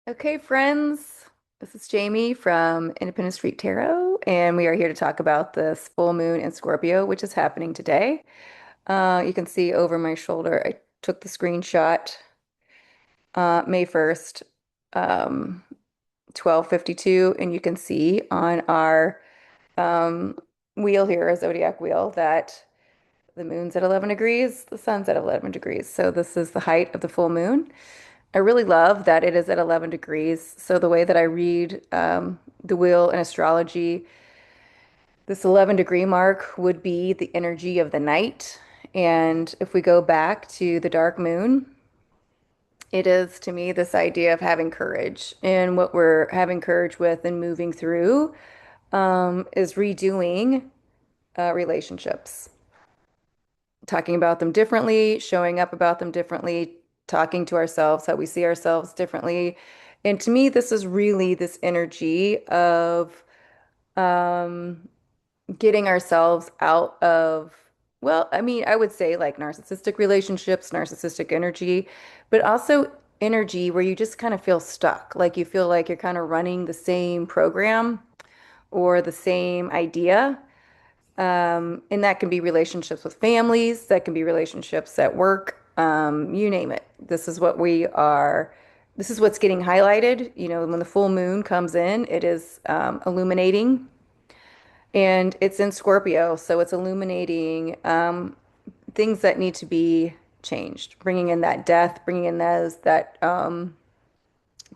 Okay, friends, this is Jamie from Independent Street Tarot, and we are here to talk about this full moon in Scorpio, which is happening today. You can see over my shoulder, I took the screenshot May 1st, um, 12:52, and you can see on our um, wheel here, a zodiac wheel, that the moon's at 11 degrees, the sun's at 11 degrees. So this is the height of the full moon. I really love that it is at 11 degrees. So the way that I read the wheel in astrology, this 11-degree mark would be the energy of the night. And if we go back to the dark moon, it is to me this idea of having courage. And what we're having courage with and moving through is redoing relationships, talking about them differently, showing up about them differently, talking to ourselves, how we see ourselves differently. And to me, this is really this energy of um, getting ourselves out of, well, I mean, I would say like narcissistic relationships, narcissistic energy, but also energy where you just kind of feel stuck, like you feel like you're kind of running the same program or the same idea. And that can be relationships with families, that can be relationships at work, you name it. This is what we are, this is what's getting highlighted. You know, when the full moon comes in, it is illuminating and it's in Scorpio. So it's illuminating things that need to be changed, bringing in that death, bringing in that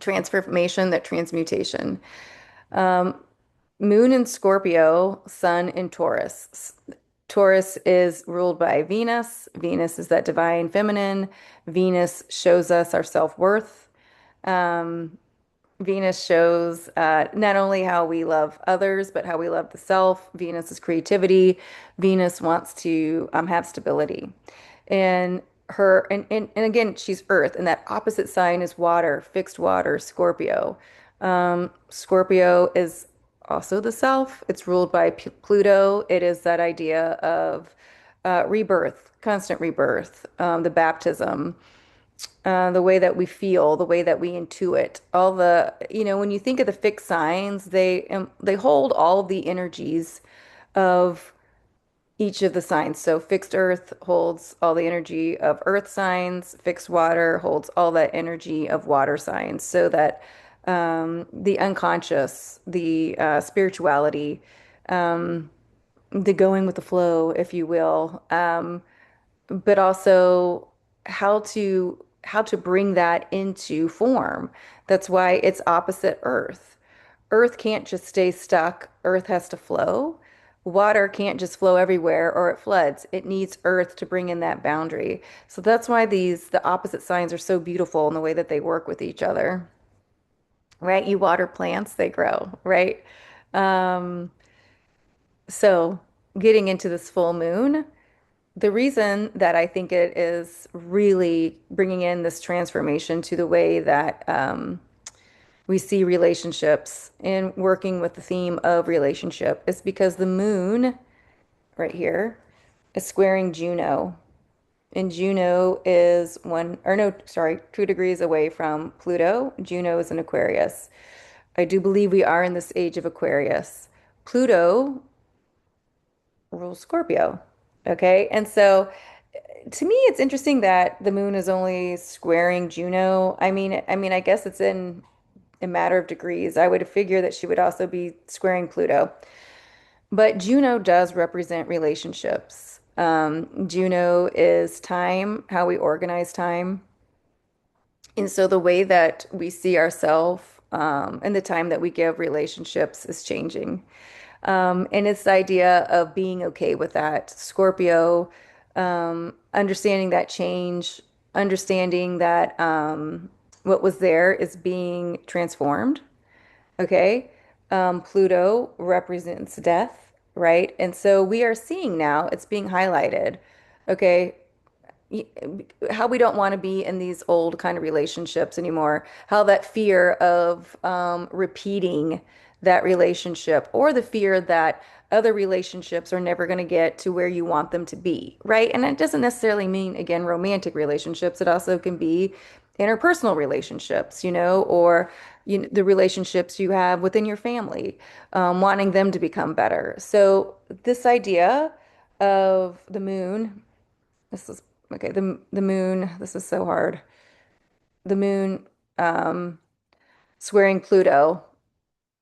transformation, that transmutation. Moon in Scorpio, Sun in Taurus. Taurus is ruled by Venus. Venus is that divine feminine. Venus shows us our self-worth. Um, Venus shows not only how we love others, but how we love the self. Venus is creativity. Venus wants to have stability. And and again, she's Earth, and that opposite sign is water, fixed water, Scorpio. Scorpio is also the self. It's ruled by Pluto. It is that idea of rebirth, constant rebirth, the baptism, the way that we feel, the way that we intuit, all the, you know, when you think of the fixed signs, they hold all of the energies of each of the signs. So fixed earth holds all the energy of earth signs, fixed water holds all that energy of water signs, so that the unconscious, the spirituality, the going with the flow, if you will, but also how to bring that into form. That's why it's opposite earth. Earth can't just stay stuck. Earth has to flow. Water can't just flow everywhere or it floods. It needs earth to bring in that boundary. So that's why the opposite signs are so beautiful in the way that they work with each other, right? You water plants, they grow, right? Um, so getting into this full moon, the reason that I think it is really bringing in this transformation to the way that we see relationships and working with the theme of relationship is because the moon right here is squaring Juno. And Juno is one, or no, sorry, 2 degrees away from Pluto. Juno is in Aquarius. I do believe we are in this age of Aquarius. Pluto rules Scorpio. Okay. And so to me, it's interesting that the moon is only squaring Juno. I mean, I guess it's in a matter of degrees. I would figure that she would also be squaring Pluto. But Juno does represent relationships. Juno is time, how we organize time. And so the way that we see ourselves and the time that we give relationships is changing. And it's the idea of being okay with that. Scorpio, understanding that change, understanding that what was there is being transformed. Okay. Pluto represents death, right? And so we are seeing now it's being highlighted. Okay, how we don't want to be in these old kind of relationships anymore, how that fear of repeating that relationship or the fear that other relationships are never going to get to where you want them to be, right? And it doesn't necessarily mean, again, romantic relationships. It also can be interpersonal relationships, or the relationships you have within your family, wanting them to become better. So this idea of the moon, this is okay, the moon, this is so hard. The moon squaring Pluto.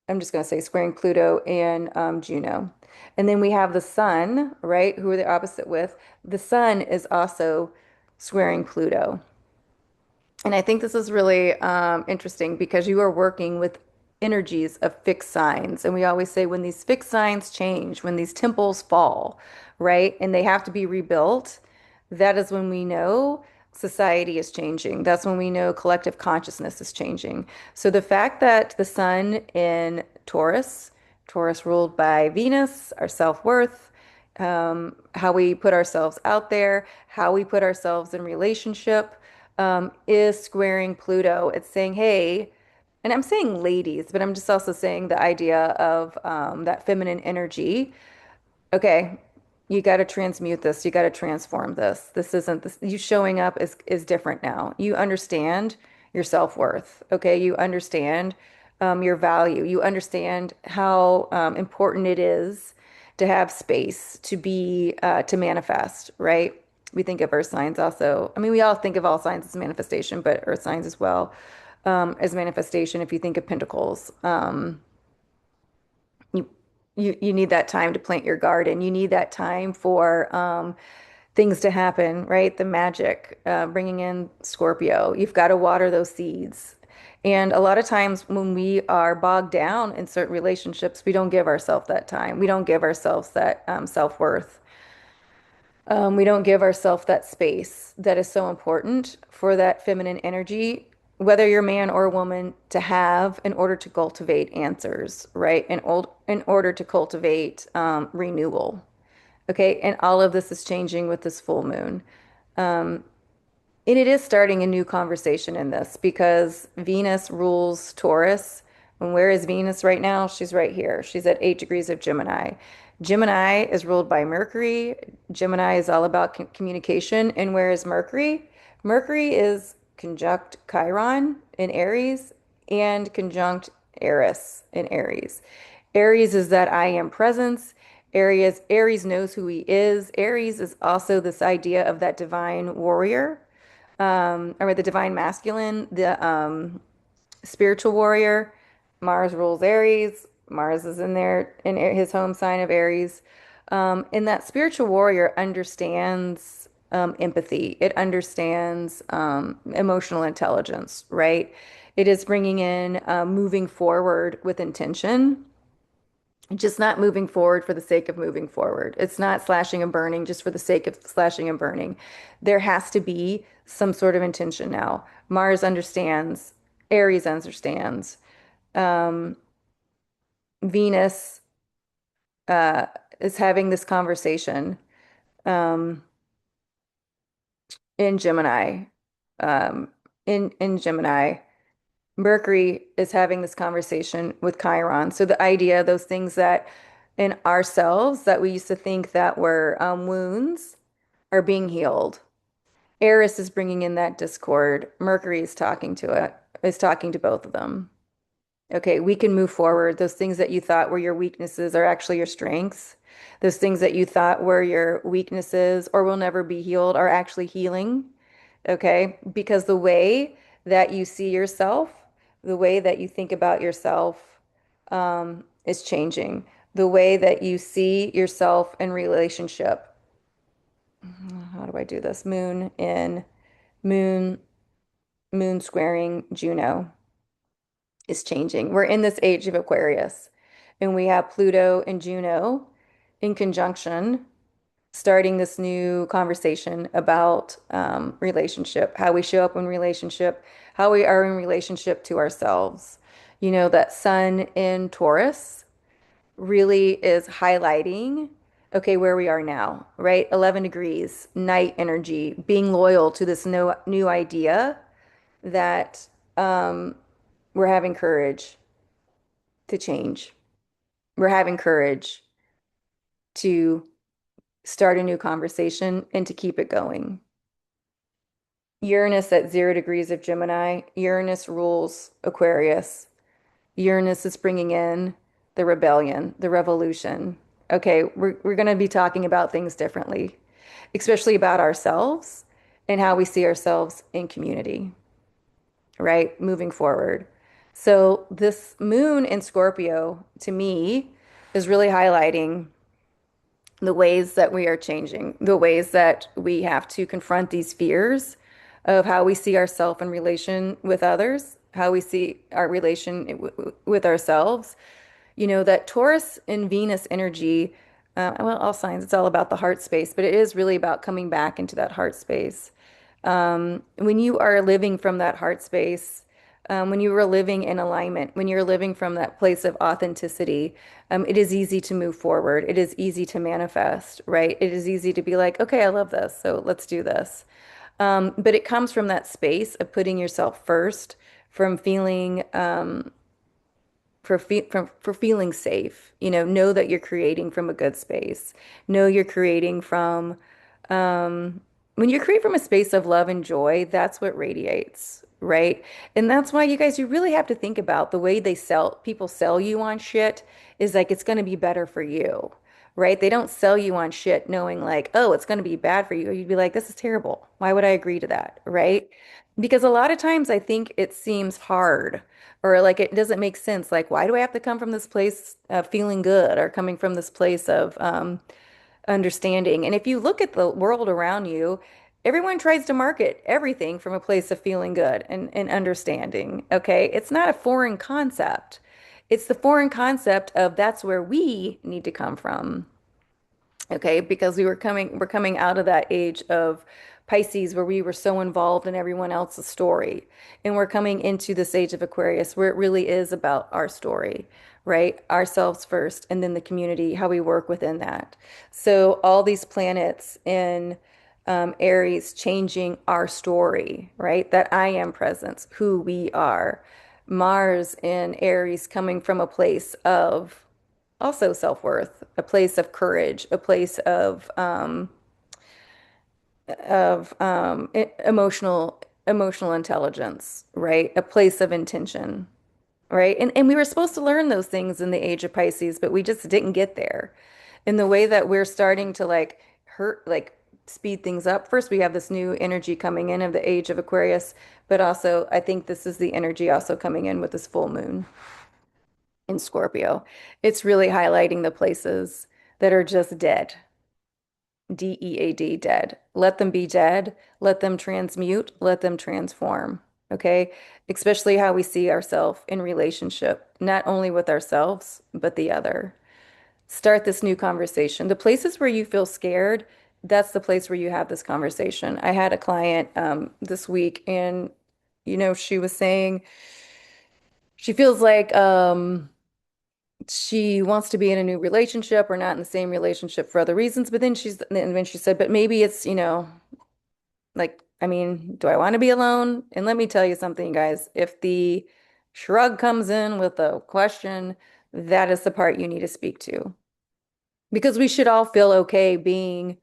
I'm just going to say squaring Pluto and Juno. And then we have the sun, right? Who are the opposite with? The sun is also squaring Pluto. And I think this is really interesting because you are working with energies of fixed signs. And we always say when these fixed signs change, when these temples fall, right, and they have to be rebuilt, that is when we know society is changing. That's when we know collective consciousness is changing. So the fact that the sun in Taurus, Taurus ruled by Venus, our self-worth, how we put ourselves out there, how we put ourselves in relationship, is squaring Pluto. It's saying, hey, and I'm saying ladies, but I'm just also saying the idea of that feminine energy. Okay, you got to transmute this. You got to transform this. This isn't this. You showing up is different now. You understand your self-worth. Okay, you understand your value. You understand how important it is to have space to be to manifest. Right? We think of earth signs also. I mean, we all think of all signs as manifestation, but earth signs as well as manifestation. If you think of pentacles. You you need that time to plant your garden. You need that time for things to happen, right? The magic, bringing in Scorpio. You've got to water those seeds. And a lot of times when we are bogged down in certain relationships, we don't give ourselves that time. We don't give ourselves that self-worth. We don't give ourselves that space that is so important for that feminine energy, whether you're man or woman, to have in order to cultivate answers, right? In order to cultivate renewal. Okay. And all of this is changing with this full moon. And it is starting a new conversation in this because Venus rules Taurus. And where is Venus right now? She's right here. She's at 8 degrees of Gemini. Gemini is ruled by Mercury. Gemini is all about communication. And where is Mercury? Mercury is conjunct Chiron in Aries and conjunct Eris in Aries. Aries is that I am presence. Aries knows who he is. Aries is also this idea of that divine warrior, or the divine masculine, the spiritual warrior. Mars rules Aries. Mars is in there in his home sign of Aries. And that spiritual warrior understands empathy. It understands emotional intelligence, right? It is bringing in moving forward with intention, just not moving forward for the sake of moving forward. It's not slashing and burning just for the sake of slashing and burning. There has to be some sort of intention now. Mars understands, Aries understands. Um, Venus uh, is having this conversation um, in Gemini. Um, in Gemini, Mercury is having this conversation with Chiron. So the idea, those things that in ourselves that we used to think that were wounds are being healed. Eris is bringing in that discord. Mercury is talking to both of them. Okay, we can move forward. Those things that you thought were your weaknesses are actually your strengths. Those things that you thought were your weaknesses or will never be healed are actually healing. Okay, because the way that you see yourself, the way that you think about yourself, is changing. The way that you see yourself in relationship. How do I do this? Moon, moon squaring Juno is changing. We're in this age of Aquarius, and we have Pluto and Juno in conjunction, starting this new conversation about relationship, how we show up in relationship, how we are in relationship to ourselves. That sun in Taurus really is highlighting, okay, where we are now, right? 11 degrees, night energy, being loyal to this new idea that we're having courage to change. We're having courage to start a new conversation and to keep it going. Uranus at 0 degrees of Gemini. Uranus rules Aquarius. Uranus is bringing in the rebellion, the revolution. Okay, we're going to be talking about things differently, especially about ourselves and how we see ourselves in community, right? Moving forward. So this moon in Scorpio to me is really highlighting the ways that we are changing, the ways that we have to confront these fears of how we see ourselves in relation with others, how we see our relation with ourselves. You know, that Taurus and Venus energy, well, all signs, it's all about the heart space, but it is really about coming back into that heart space. When you are living from that heart space, when you are living in alignment, when you're living from that place of authenticity, it is easy to move forward. It is easy to manifest, right? It is easy to be like, okay, I love this, so let's do this. But it comes from that space of putting yourself first, from feeling for feeling safe. You know that you're creating from a good space. Know you're creating from um, when you create from a space of love and joy, that's what radiates, right? And that's why you guys, you really have to think about the way people sell you on shit is like it's going to be better for you, right? They don't sell you on shit knowing like, oh, it's going to be bad for you. You'd be like, this is terrible. Why would I agree to that, right? Because a lot of times I think it seems hard or like it doesn't make sense. Like, why do I have to come from this place of feeling good or coming from this place of understanding? And if you look at the world around you, everyone tries to market everything from a place of feeling good and understanding. Okay. It's not a foreign concept. It's the foreign concept of that's where we need to come from. Okay, because we're coming out of that age of Pisces where we were so involved in everyone else's story. And we're coming into this age of Aquarius where it really is about our story, right? Ourselves first, and then the community, how we work within that. So all these planets in Aries changing our story, right? That I am presence, who we are. Mars in Aries coming from a place of also self-worth, a place of courage, a place of emotional intelligence, right? A place of intention, right? And we were supposed to learn those things in the age of Pisces, but we just didn't get there. In the way that we're starting to like speed things up. First, we have this new energy coming in of the age of Aquarius, but also I think this is the energy also coming in with this full moon in Scorpio. It's really highlighting the places that are just dead. DEAD, dead. Let them be dead. Let them transmute. Let them transform. Okay. Especially how we see ourselves in relationship, not only with ourselves, but the other. Start this new conversation. The places where you feel scared, that's the place where you have this conversation. I had a client this week, and she was saying she feels like she wants to be in a new relationship or not in the same relationship for other reasons. But then she said, but maybe it's, like, I mean, do I want to be alone? And let me tell you something, guys. If the shrug comes in with a question, that is the part you need to speak to. Because we should all feel okay being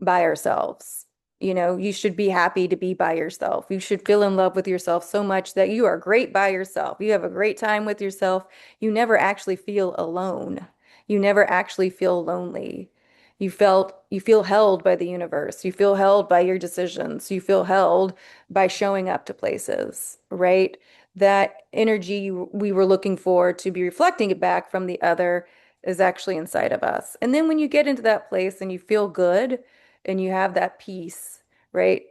by ourselves. You should be happy to be by yourself. You should feel in love with yourself so much that you are great by yourself. You have a great time with yourself. You never actually feel alone. You never actually feel lonely. You feel held by the universe. You feel held by your decisions. You feel held by showing up to places, right? That energy we were looking for to be reflecting it back from the other is actually inside of us. And then when you get into that place and you feel good, and you have that peace, right?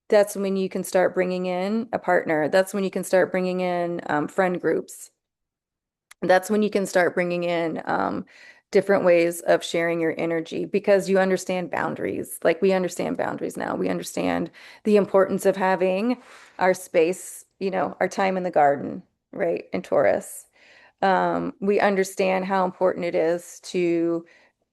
That's when you can start bringing in a partner. That's when you can start bringing in friend groups. That's when you can start bringing in different ways of sharing your energy because you understand boundaries. Like we understand boundaries now. We understand the importance of having our space, our time in the garden, right? In Taurus. We understand how important it is to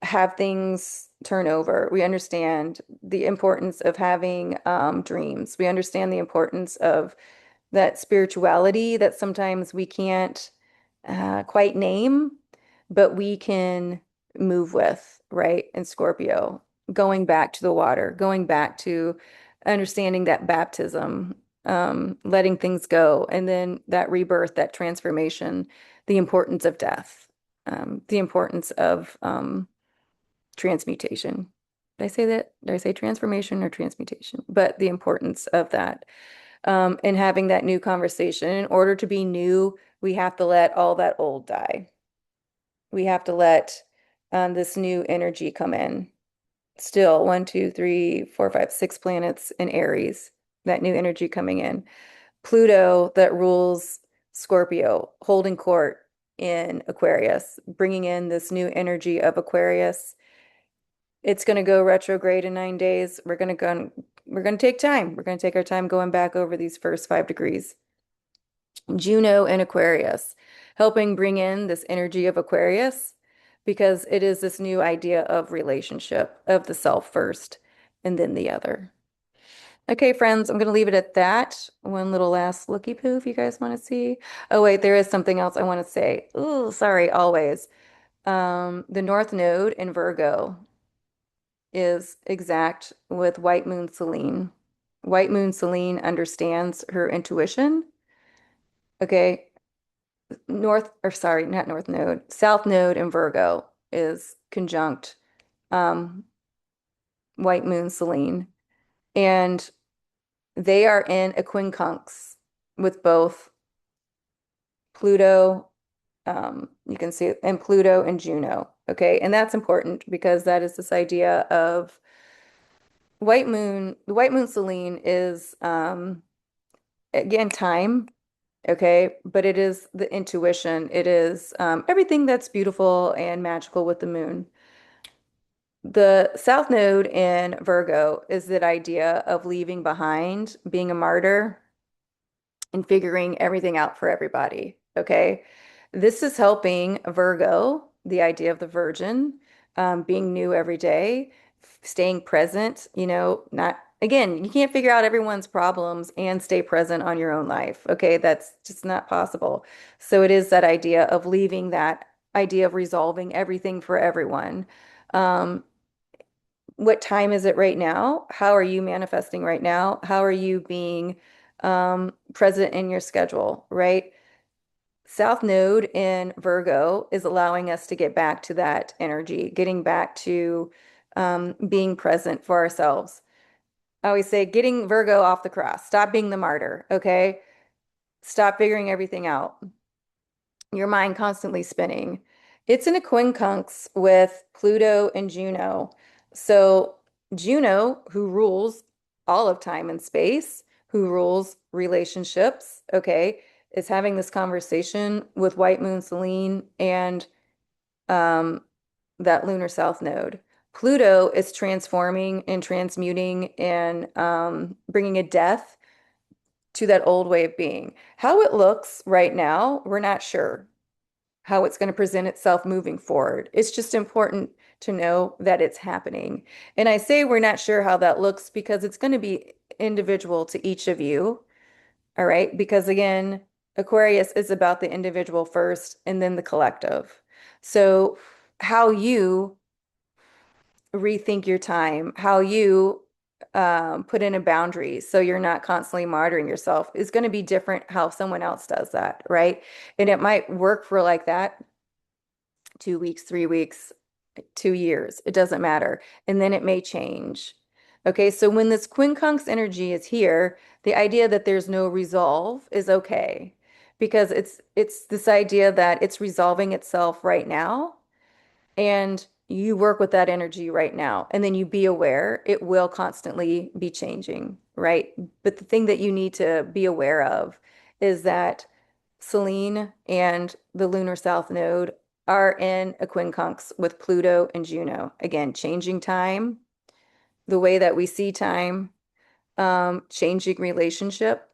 have things turn over. We understand the importance of having dreams. We understand the importance of that spirituality that sometimes we can't quite name, but we can move with, right? In Scorpio, going back to the water, going back to understanding that baptism, letting things go, and then that rebirth, that transformation, the importance of death, the importance of transmutation. Did I say that? Did I say transformation or transmutation? But the importance of that, and having that new conversation. In order to be new, we have to let all that old die. We have to let this new energy come in. Still, one, two, three, four, five, six planets in Aries, that new energy coming in. Pluto that rules Scorpio, holding court in Aquarius, bringing in this new energy of Aquarius. It's going to go retrograde in 9 days. We're going to take time. We're going to take our time going back over these first 5 degrees. Juno in Aquarius, helping bring in this energy of Aquarius because it is this new idea of relationship, of the self first and then the other. Okay, friends, I'm going to leave it at that. One little last looky poo if you guys want to see. Oh, wait, there is something else I want to say. Oh, sorry, always. The North Node in Virgo is exact with White Moon Selene. White Moon Selene understands her intuition. Okay, North, or sorry, not North Node, South Node in Virgo is conjunct um, White Moon Selene. And they are in a quincunx with both Pluto, you can see it, and Pluto and Juno. Okay, and that's important because that is this idea of White Moon. The White Moon Selene is again time, okay, but it is the intuition. It is everything that's beautiful and magical with the moon. The South Node in Virgo is that idea of leaving behind, being a martyr, and figuring everything out for everybody. Okay. This is helping Virgo, the idea of the virgin, being new every day, staying present, not, again, you can't figure out everyone's problems and stay present on your own life. Okay. That's just not possible. So it is that idea of leaving that idea of resolving everything for everyone. Um, what time is it right now? How are you manifesting right now? How are you being present in your schedule, right? South Node in Virgo is allowing us to get back to that energy, getting back to being present for ourselves. I always say, getting Virgo off the cross. Stop being the martyr, okay? Stop figuring everything out, your mind constantly spinning. It's in a quincunx with Pluto and Juno. So Juno, who rules all of time and space, who rules relationships, okay, is having this conversation with White Moon Selene and um, that lunar south node. Pluto is transforming and transmuting and bringing a death to that old way of being. How it looks right now, we're not sure how it's going to present itself moving forward. It's just important to know that it's happening. And I say we're not sure how that looks because it's going to be individual to each of you. All right. Because again, Aquarius is about the individual first and then the collective. So, how you rethink your time, how you put in a boundary so you're not constantly martyring yourself is going to be different how someone else does that, right? And it might work for like that 2 weeks, 3 weeks, 2 years. It doesn't matter. And then it may change. Okay, so when this quincunx energy is here, the idea that there's no resolve is okay because it's this idea that it's resolving itself right now and you work with that energy right now and then you be aware it will constantly be changing, right? But the thing that you need to be aware of is that Selene and the lunar south node are in a quincunx with Pluto and Juno. Again, changing time, the way that we see time, changing relationship,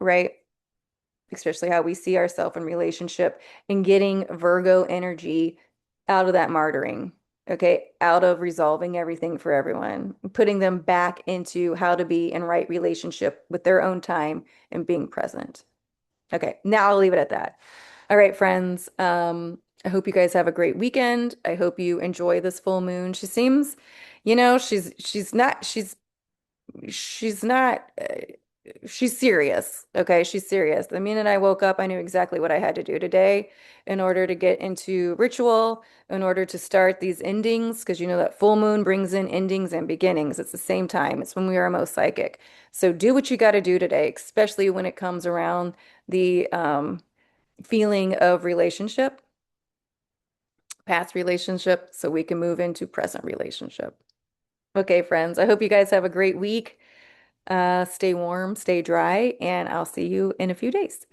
right? Especially how we see ourselves in relationship and getting Virgo energy out of that martyring, okay? Out of resolving everything for everyone, putting them back into how to be in right relationship with their own time and being present. Okay, now I'll leave it at that. All right, friends. I hope you guys have a great weekend. I hope you enjoy this full moon. She seems, she's not, she's she's not, she's serious. Okay, she's serious. The minute I woke up, I knew exactly what I had to do today in order to get into ritual, in order to start these endings, because you know that full moon brings in endings and beginnings. It's the same time. It's when we are most psychic. So do what you got to do today, especially when it comes around the feeling of relationship, past relationship, so we can move into present relationship. Okay, friends, I hope you guys have a great week. Stay warm, stay dry, and I'll see you in a few days.